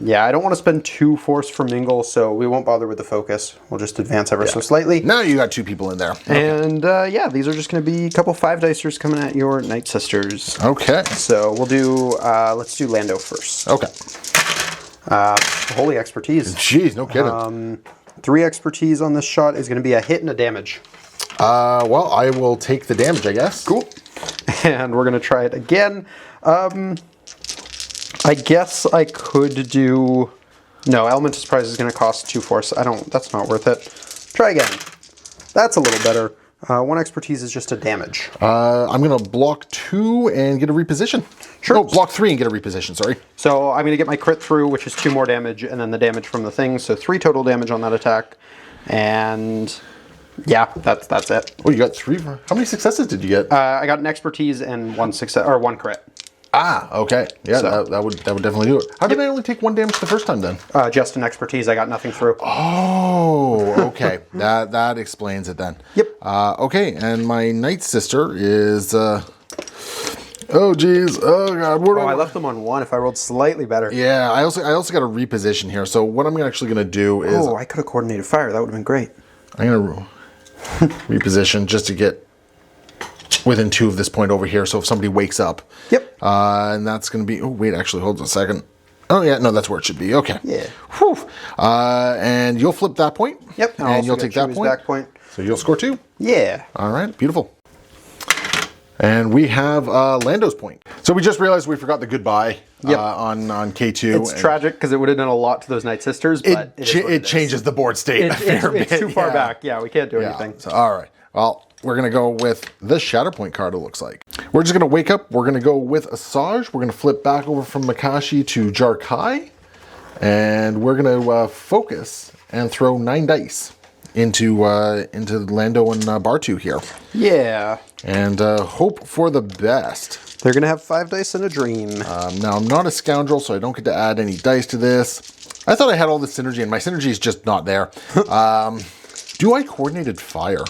Yeah, I don't want to spend 2 force for mingle, so we won't bother with the focus. We'll just advance ever so slightly. Now you got 2 people in there. Okay. And yeah, these are just going to be a couple 5-dicers coming at your Night Sisters. Okay. So we'll do, let's do Lando first. Okay. Holy expertise. Jeez, no kidding. 3 expertise on this shot is going to be a hit and a damage. Well, I will take the damage, I guess. Cool. And we're going to try it again. I guess I could do... No, Element of Surprise is going to cost 2 force. That's not worth it. Try again. That's a little better. 1 expertise is just a damage. I'm going to block 2 and get a reposition. Sure. No, block 3 and get a reposition, sorry. So I'm going to get my crit through, which is 2 more damage, and then the damage from the thing. So 3 total damage on that attack. And yeah, that's it. Oh, you got 3? How many successes did you get? I got an expertise and 1 success, or 1 crit. Ah, okay. Yeah, So- that would definitely do it. How did I only take 1 damage the first time then? Just an expertise. I got nothing through. Oh, okay. that explains it then. Yep. Okay, and my Night Sister is... Oh, geez. Oh, God. Where do I left them on 1 if I rolled slightly better. Yeah, I also got a reposition here. So what I'm actually going to do is... Oh, I could have coordinated fire. That would have been great. I'm going to reposition just to get within 2 of this point over here. So if somebody wakes up... Yep. And that's going to be... Oh, wait, actually, hold on a second. Oh, yeah, no, that's where it should be. Okay. Yeah. Whew. And you'll flip that point. Yep. And you'll take that point. Back point. So you'll score 2. Yeah. All right, beautiful. And we have Lando's point. So we just realized we forgot the goodbye on K2. It's tragic because it would have done a lot to those Night Sisters, but it changes the board state a fair bit. It's too far back. Yeah, we can't do anything. So, all right. Well, we're going to go with the Shatterpoint card, it looks like. We're just going to wake up. We're going to go with Asajj. We're going to flip back over from Makashi to Jarkai. And we're going to focus and throw 9 dice into Lando and Bartu here. Yeah. And hope for the best. They're going to have 5 dice and a dream. Now, I'm not a scoundrel, so I don't get to add any dice to this. I thought I had all the synergy, and my synergy is just not there. Do I coordinated fire?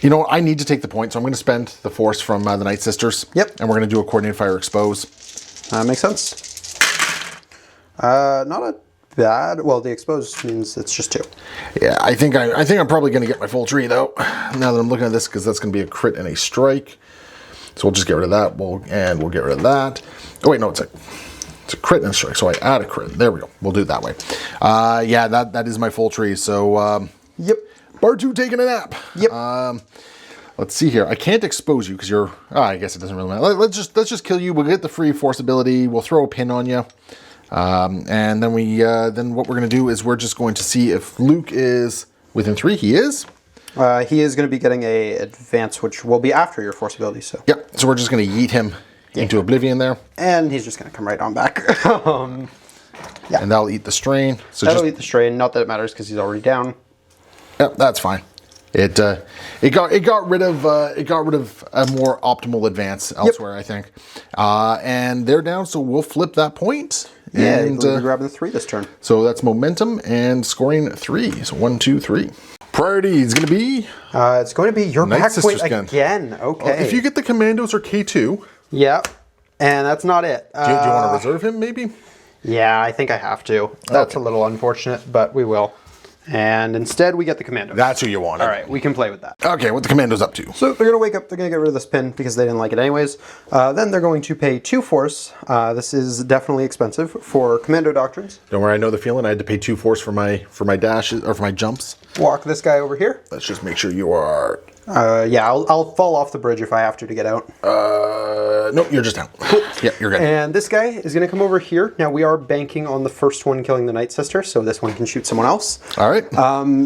You know, I need to take the point, so I'm going to spend the force from the Night Sisters. Yep. And we're going to do a coordinated fire expose. Makes sense. Not a bad... Well, the expose means it's just 2. Yeah, I think I'm probably going to get my full tree, though, now that I'm looking at this, because that's going to be a crit and a strike. So we'll just get rid of that. We'll get rid of that. Oh, wait, no, it's a crit and a strike, so I add a crit. There we go. We'll do it that way. Yeah, that is my full tree, so... Yep. Bartu taking a nap. Yep. Let's see here. I can't expose you because you're... I guess it doesn't really matter. Let's just kill you. We'll get the free force ability. We'll throw a pin on you. And then then what we're going to do is we're just going to see if Luke is within 3. He is. He is going to be getting a advance, which will be after your force ability. So. Yep. So we're just going to yeet him into oblivion there. And he's just going to come right on back. Yeah. And that'll eat the strain. So that'll eat the strain. Not that it matters because he's already down. Yep, that's fine. It got rid of a more optimal advance elsewhere, I think. And they're down, so we'll flip that point. Yeah, and we'll be grabbing the 3 this turn. So that's momentum and scoring 3. So 1, 2, 3. Priority is going to be. It's going to be your Night back Sisters point again. Okay. If you get the Commandos or K2. Yeah, and that's not it. Do you want to reserve him? Maybe. Yeah, I think I have to. That's a little unfortunate, but we will. And instead, we get the Commandos. That's who you want. All right, we can play with that. Okay, what the Commandos up to? So they're going to wake up. They're going to get rid of this pin because they didn't like it anyways. Then they're going to pay 2 force. This is definitely expensive for Commando Doctrines. Don't worry, I know the feeling. I had to pay 2 force for my dashes or for my jumps. Walk this guy over here. Let's just make sure you are. Yeah, I'll fall off the bridge if I have to get out. Nope, you're just down. Yeah, you're good. And this guy is going to come over here. Now, we are banking on the first one killing the Night Sister, so this one can shoot someone else. All right.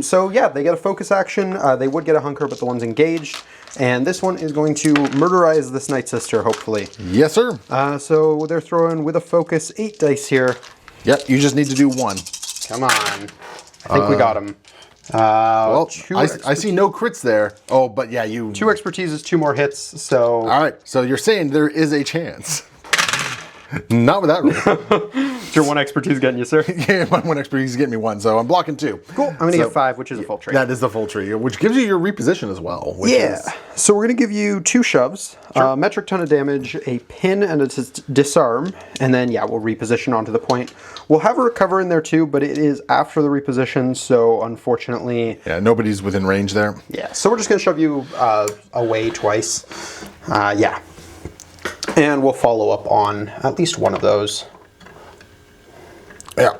So, yeah, they get a focus action. They would get a hunker, but the one's engaged. And this one is going to murderize this Night Sister, hopefully. Yes, sir. So they're throwing, with a focus, 8 dice here. Yep, you just need to do 1. Come on. I think we got him. Well, I see no crits there. Oh, but yeah, 2 expertises, 2 more hits, so... All right, so you're saying there is a chance. Not with that roll. Is your 1 expertise getting you, sir? Yeah, my 1 expertise is getting me 1, so I'm blocking 2. Cool. I'm going to get 5, which is a full tree. That is the full tree, which gives you your reposition as well. Which is... So we're going to give you 2 shoves, metric ton of damage, a pin, and a disarm, and then, yeah, we'll reposition onto the point. We'll have a recover in there too, but it is after the reposition, so unfortunately... Yeah, nobody's within range there. Yeah, so we're just going to shove you away twice. Yeah. And we'll follow up on at least one of those. Yeah.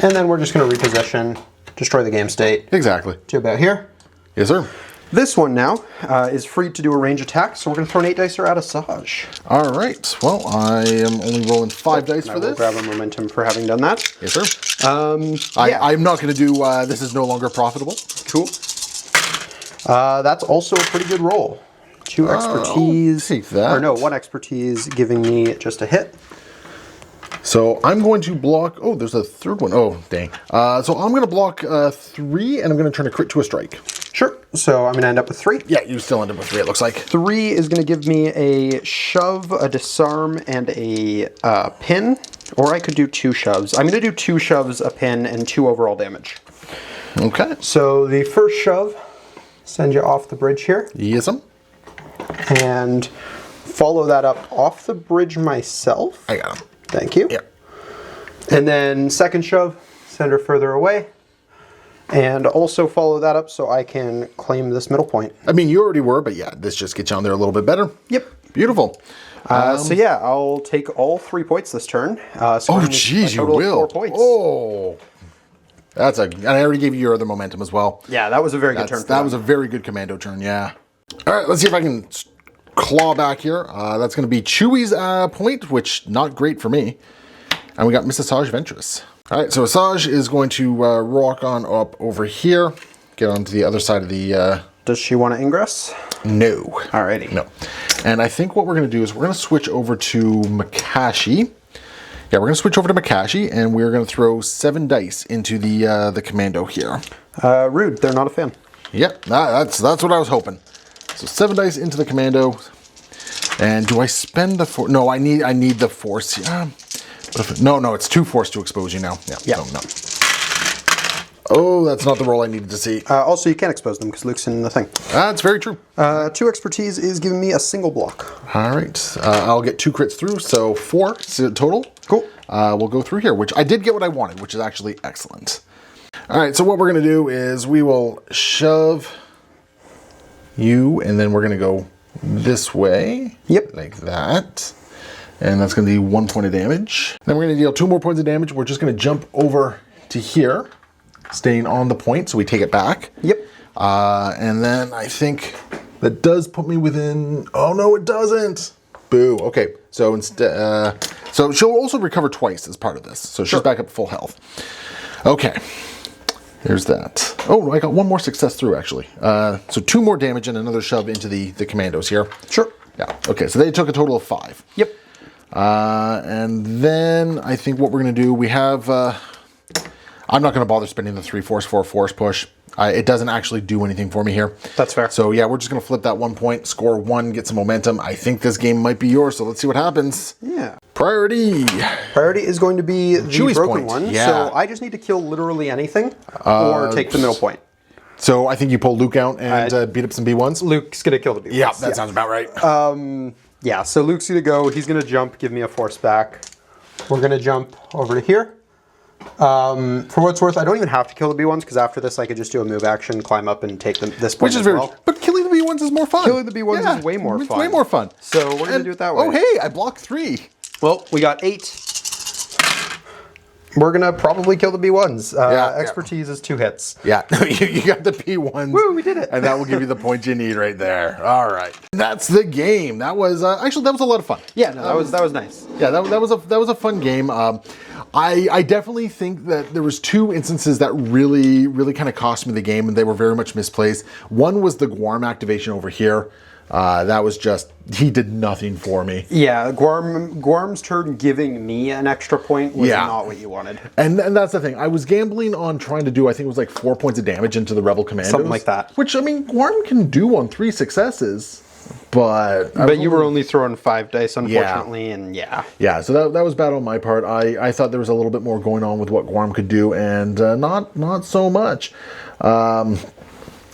And then we're just going to reposition, destroy the game state. Exactly. To about here. Yes, sir. This one now is free to do a range attack, so we're going to throw an 8-dicer at Asajj. All right. Well, I am only rolling 5 dice for this. Grab a momentum for having done that. Yes, sir. I'm not going to do this is no longer profitable. Cool. That's also a pretty good roll. 2 expertise. I'll take that. Or no, 1 expertise giving me just a hit. So I'm going to block. Oh, there's a third one. Oh, dang. So I'm going to block 3, and I'm going to turn a crit to a strike. Sure. So I'm going to end up with 3. Yeah, you still end up with 3, it looks like. 3 is going to give me a shove, a disarm, and a pin. Or I could do 2 shoves. I'm going to do 2 shoves, a pin, and 2 overall damage. Okay. So the first shove, send you off the bridge here. Yes'm. And follow that up off the bridge myself. I got him. Thank you. Yeah. And then second shove, send her further away. And also follow that up so I can claim this middle point. I mean, you already were, but yeah, this just gets you on there a little bit better. Yep. Beautiful. So yeah, I'll take all 3 points this turn. Oh, geez, you will. 4 points. Oh. And I already gave you your other momentum as well. Yeah, that was a very good turn. That was a very good commando turn, yeah. All right, let's see if I can claw back here. That's going to be Chewie's point, which not great for me. And we got Miss Asajj Ventris. All right, so Asajj is going to rock on up over here, get onto the other side of the... Does she want to ingress? No. Alrighty. No. And I think what we're going to do is we're going to switch over to Makashi. Yeah, we're going to switch over to Makashi, and we're going to throw 7 dice into the commando here. Rude. They're not a fan. Yep, that's what I was hoping. So 7 dice into the commando. And do I spend the force? No, I need the force. No, it's 2 force to expose you now. Yeah. No. Oh, that's not the roll I needed to see. Also, you can't expose them because Luke's in the thing. That's very true. 2 expertise is giving me a single block. All right. I'll get 2 crits through, so 4 total. Cool. We'll go through here, which I did get what I wanted, which is actually excellent. All right, so what we're going to do is we will shove you, and then we're going to go this way. Yep. Like that. And that's going to be 1 point of damage. Then we're going to deal 2 more points of damage. We're just going to jump over to here, staying on the point, so we take it back. Yep. And then I think that does put me within... Oh, no, it doesn't. Boo. Okay, so instead... so she'll also recover twice as part of this. So she's back up full health. Okay. There's that. Oh, I got 1 more success through, actually. So 2 more damage and another shove into the commandos here. Sure. Yeah. Okay, so they took a total of 5. Yep. And then I think what we're going to do, we have... I'm not going to bother spending the 3 force, 4 force push. It doesn't actually do anything for me here. That's fair. So yeah, we're just going to flip that 1 point, score 1, get some momentum. I think this game might be yours, so let's see what happens. Yeah. Priority. Priority is going to be the Chewie's broken point. one. Yeah. So I just need to kill literally anything or take the middle point. So I think you pull Luke out and beat up some B1s. Luke's going to kill the B1s. Yeah, that sounds about right. Yeah, so Luke's going to go. He's going to jump, give me a force back. We're going to jump over to here. For what it's worth, I don't even have to kill the B1s because after this I could just do a move action, climb up and take this point. Which is very, but killing the B1s is more fun. Killing the B1s is way more fun. Way more fun. So we're going to do it that way. Oh, hey, I blocked 3. Well, we got 8. We're going to probably kill the B1s. Expertise is 2 hits. Yeah, you got the B1s. Woo, we did it. And that will give you the point you need right there. All right. That's the game. That was, actually, that was a lot of fun. Yeah, no, that was nice. Yeah, that was a fun game. I definitely think that there was 2 instances that really kind of cost me the game, and they were very much misplaced. One was the Guarm activation over here. That was just, he did nothing for me. Yeah, Guarm's turn giving me an extra point was not what you wanted. And that's the thing. I was gambling on trying to do, I think it was like 4 points of damage into the Rebel Commandos. Something like that. Which, I mean, Guarm can do on 3 successes. But you were only throwing 5 dice, unfortunately, and yeah. Yeah, so that was bad on my part. I thought there was a little bit more going on with what Guarm could do, and not so much.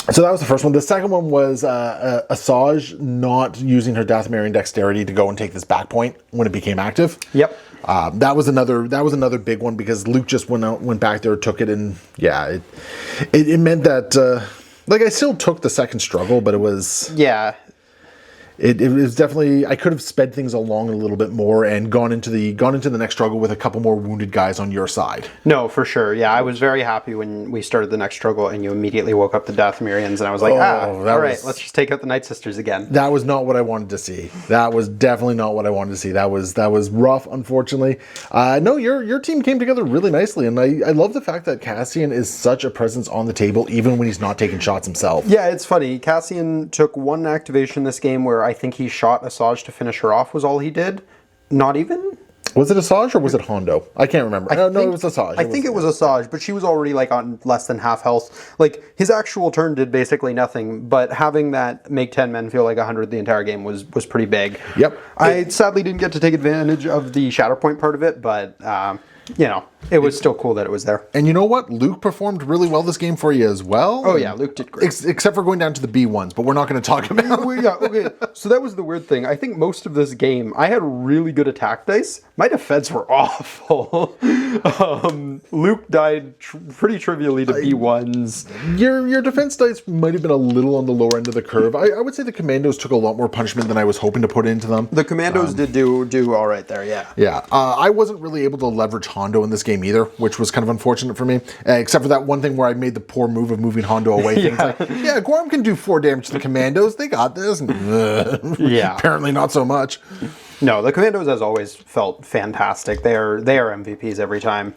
So that was the first one. The second one was Asajj not using her Dathomirian and dexterity to go and take this back point when it became active. Yep. That was another big one because Luke just went back there, took it, and yeah, it meant that like I still took the second struggle, but it was it was definitely, I could have sped things along a little bit more and gone into the next struggle with a couple more wounded guys on your side. No, for sure. Yeah, I was very happy when we started the next struggle and you immediately woke up the Dathomirians, and I was like, all right, let's just take out the Night Sisters again. That was not what I wanted to see. That was definitely not what I wanted to see. That was rough, unfortunately. No, your team came together really nicely, and I love the fact that Cassian is such a presence on the table, even when he's not taking shots himself. Yeah, it's funny. Cassian took one activation this game where I think he shot Asajj to finish her off was all he did. Not even? Was it Asajj or was it Hondo? I can't remember. No, it was Asajj. I think it was Asajj, but she was already like on less than half health. Like his actual turn did basically nothing, but having that make 10 men feel like 100 the entire game was pretty big. Yep. I sadly didn't get to take advantage of the Shatterpoint part of it, but you know, it was still cool that it was there. And you know what? Luke performed really well this game for you as well. Oh yeah, Luke did great. Except for going down to the B1s, but we're not going to talk about it. Yeah, okay. So that was the weird thing. I think most of this game, I had really good attack dice. My defense were awful. Luke died pretty trivially to B1s. Your defense dice might have been a little on the lower end of the curve. I would say the Commandos took a lot more punishment than I was hoping to put into them. The Commandos did do all right there, yeah. Yeah, I wasn't really able to leverage Hondo in this game either, which was kind of unfortunate for me, except for that one thing where I made the poor move of moving Hondo away. Things like, yeah, Guam can do 4 damage to the Commandos. They got this. Yeah. Apparently not so much. No, the Commandos, as always, felt fantastic. They are MVPs every time.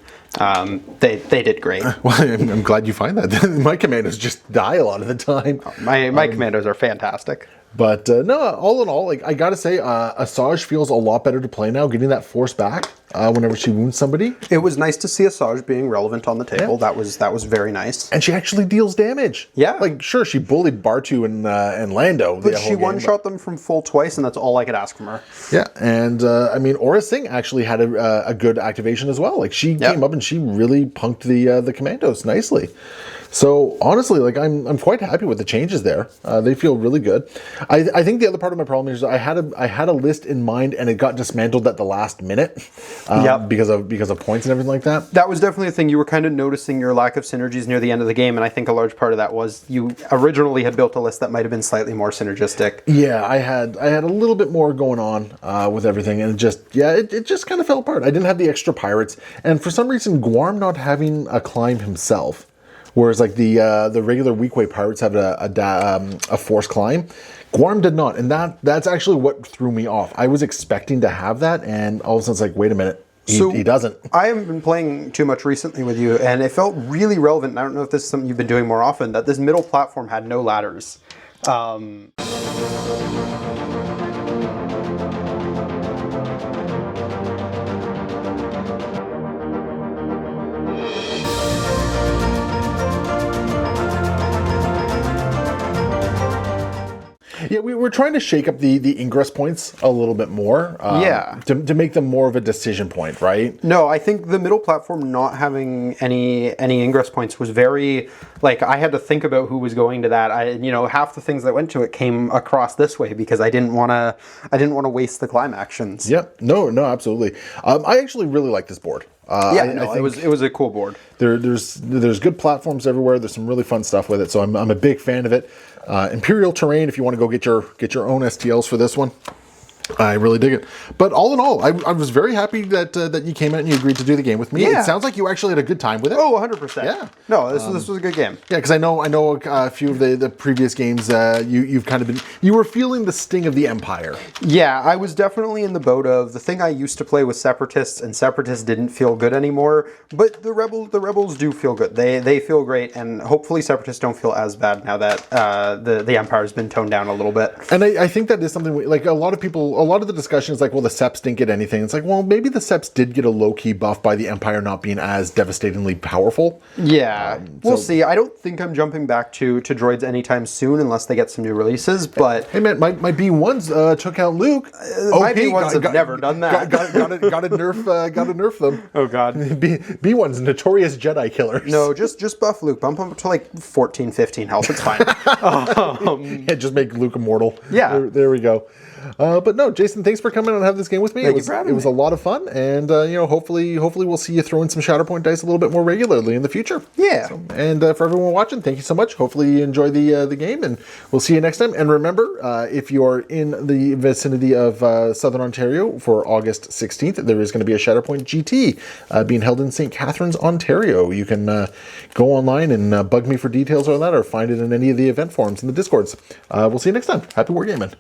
They did great. Well, I'm glad you find that. My Commandos just die a lot of the time. My Commandos are fantastic. But no, all in all, like I gotta say, Asajj feels a lot better to play now, getting that force back whenever she wounds somebody. It was nice to see Asajj being relevant on the table. Yeah. That was very nice. And she actually deals damage. Yeah. Like, sure, she bullied Bartu and Lando. But she one-shot them from full twice, and that's all I could ask from her. Yeah, and I mean, Aura Singh actually had a good activation as well. Like, she came up and she really punked the Commandos nicely. So honestly, like I'm quite happy with the changes there. They feel really good. I think the other part of my problem is I had a list in mind and it got dismantled at the last minute because of points and everything like that. That was definitely a thing. You were kind of noticing your lack of synergies near the end of the game, and I think a large part of that was you originally had built a list that might have been slightly more synergistic. Yeah, I had a little bit more going on with everything, and it just kind of fell apart. I didn't have the extra pirates, and for some reason, Guam not having a climb himself. Whereas like the regular weak-way pirates have a force climb, Guam did not, and that's actually what threw me off. I was expecting to have that, and all of a sudden it's like, wait a minute, he doesn't. I haven't been playing too much recently with you, and it felt really relevant. And I don't know if this is something you've been doing more often. That this middle platform had no ladders. Yeah, we were trying to shake up the ingress points a little bit more. To make them more of a decision point, right? No, I think the middle platform not having any ingress points was very, like, I had to think about who was going to that. Half the things that went to it came across this way because I didn't want to waste the climb actions. Yep. No, absolutely. I actually really like this board. It was a cool board. There's good platforms everywhere. There's some really fun stuff with it, so I'm a big fan of it. Imperial terrain, if you want to go get your own STLs for this one. I really dig it. But all in all, I was very happy that you came out and you agreed to do the game with me. Yeah. It sounds like you actually had a good time with it. Oh, 100%. Yeah. No, this was a good game. Yeah, because I know a few of the previous games you've kind of you were feeling the sting of the Empire. Yeah, I was definitely in the boat of the thing I used to play with Separatists, and Separatists didn't feel good anymore. But the Rebels do feel good. They feel great, and hopefully Separatists don't feel as bad now that the Empire's been toned down a little bit. And I think that is something like a lot of the discussion is like, well, the Seps didn't get anything. It's like, well, maybe the Seps did get a low-key buff by the Empire not being as devastatingly powerful. Yeah, we'll see. I don't think I'm jumping back to droids anytime soon unless they get some new releases, but... Hey, man, my B1s took out Luke. My B1s have never done that. Got to nerf them. Oh, God. B1s, notorious Jedi killers. No, just buff Luke. Bump him up to like 14, 15 health. It's fine. Yeah, just make Luke immortal. Yeah. There we go. But no, Jason, thanks for coming and have this game with me. Thank you for having me. It was a lot of fun, and hopefully we'll see you throwing some Shatterpoint dice a little bit more regularly in the future. Yeah. So, and for everyone watching, thank you so much. Hopefully you enjoy the game, and we'll see you next time. And remember, if you're in the vicinity of Southern Ontario for August 16th, there is going to be a Shatterpoint GT being held in St. Catharines, Ontario. You can go online and bug me for details on that, or find it in any of the event forums in the Discords. We'll see you next time. Happy Wargaming.